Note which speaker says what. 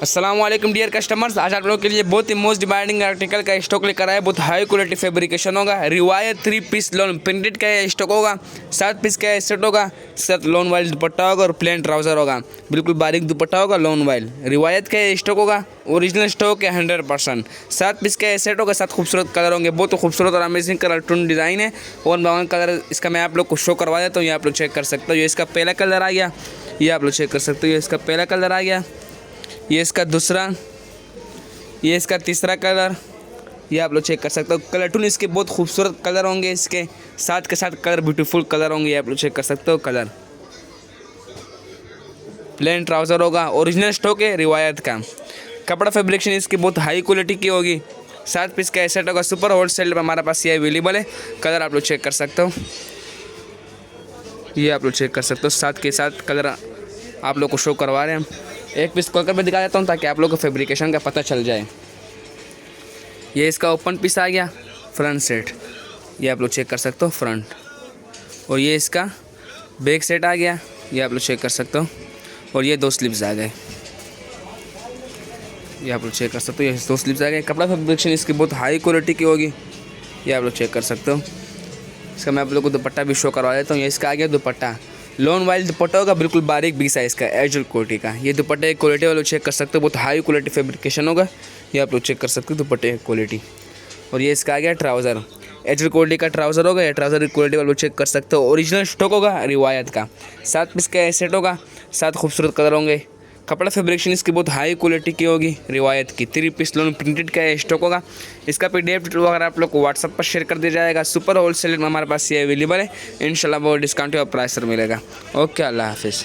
Speaker 1: अस्सलाम वालेकुम dear customers, आज आप लोगों के लिए बहुत ही मोस्ट डिमांडिंग आर्टिकल का स्टॉक लेकर आए। बहुत हाई क्वालिटी फैब्रिकेशन होगा। रिवायत 3 पीस लोन प्रिंटेड का स्टॉक होगा। 7 पीस का सेट होगा। 7 लोन वाइल दुपट्टा होगा और प्लेन ट्राउजर होगा। बिल्कुल बारीक दुपट्टा होगा लोन वाइल। रिवायत का स्टॉक होगा। ओरिजिनल स्टॉक है 100%। 7 पीस का सेट होगा। 7 खूबसूरत कलर होंगे। बहुत खूबसूरत और अमेजिंग कलर टून डिज़ाइन है। और बावन कलर इसका मैं आप लोग को शो करवा देता हूँ। ये आप लोग चेक कर सकते हो। ये इसका पहला कलर आ गया। ये आप लोग चेक कर सकते हो। ये इसका पहला कलर आ गया। ये इसका दूसरा, ये इसका तीसरा कलर। ये आप लोग चेक कर सकते हो। कलर टून इसके बहुत खूबसूरत कलर होंगे। इसके साथ के साथ कलर ब्यूटीफुल कलर होंगे। ये आप लोग चेक कर सकते हो। कलर प्लेन ट्राउज़र होगा। ओरिजिनल स्टॉक है रिवायत का। कपड़ा फैब्रिकेशन इसकी बहुत हाई क्वालिटी की होगी। 7 पीस का सेट होगा। सुपर होलसेल पर हमारे पास ये अवेलेबल है। कलर आप लोग चेक कर सकते हो। ये आप लोग चेक कर सकते हो। 7 के 7 कलर आप लोग को शो करवा रहे हैं। एक पीस खोल कर मैं दिखा देता हूँ ताकि आप लोग को फैब्रिकेशन का पता चल जाए। ये इसका ओपन पीस आ गया फ्रंट सेट। ये आप लोग चेक कर सकते हो फ्रंट। और ये इसका बैक सेट आ गया। ये आप लोग चेक कर सकते हो। और ये 2 स्लिप्स आ गए। ये आप लोग चेक कर सकते हो। ये 2 स्लिप्स आ गए। कपड़ा फैब्रिकेशन इसकी बहुत हाई क्वालिटी की होगी। ये आप लोग चेक कर सकते हो। इसका मैं आप लोग को दुपट्टा भी शो करवा देता हूँ। ये इसका आ गया दुपट्टा। लोन वाइल दुपट्टा होगा। बिल्कुल बारीक बिग साइज़ का एजल क्वालिटी का। ये दुपट्टे की क्वालिटी वालों चेक कर सकते हो। बहुत हाई क्वालिटी फैब्रिकेशन होगा। ये आप लोग चेक कर सकते हो दुपट्टे की क्वालिटी। और ये इसका आ गया ट्राउज़र। एजल क्वालिटी का ट्राउज़र होगा। ये ट्राउज़र की क्वालिटी वालों चेक कर सकते हो। ओरिजिनल स्टॉक होगा रिवायत का। 7 पीस का सेट होगा। 7 खूबसूरत कलर होंगे। कपड़ा फैब्रिकेशन इसकी बहुत हाई क्वालिटी की होगी। रिवायत की 3 पीस लोन प्रिंटेड का स्टॉक होगा। इसका PDF डिटेल वगैरह आप लोग को व्हाट्सअप पर शेयर कर दिया जाएगा। सुपर होलसेल में हमारे पास ये अवेलेबल है। इंशाल्लाह बहुत डिस्काउंट और प्राइस पर मिलेगा। ओके, अल्लाह हाफिज़।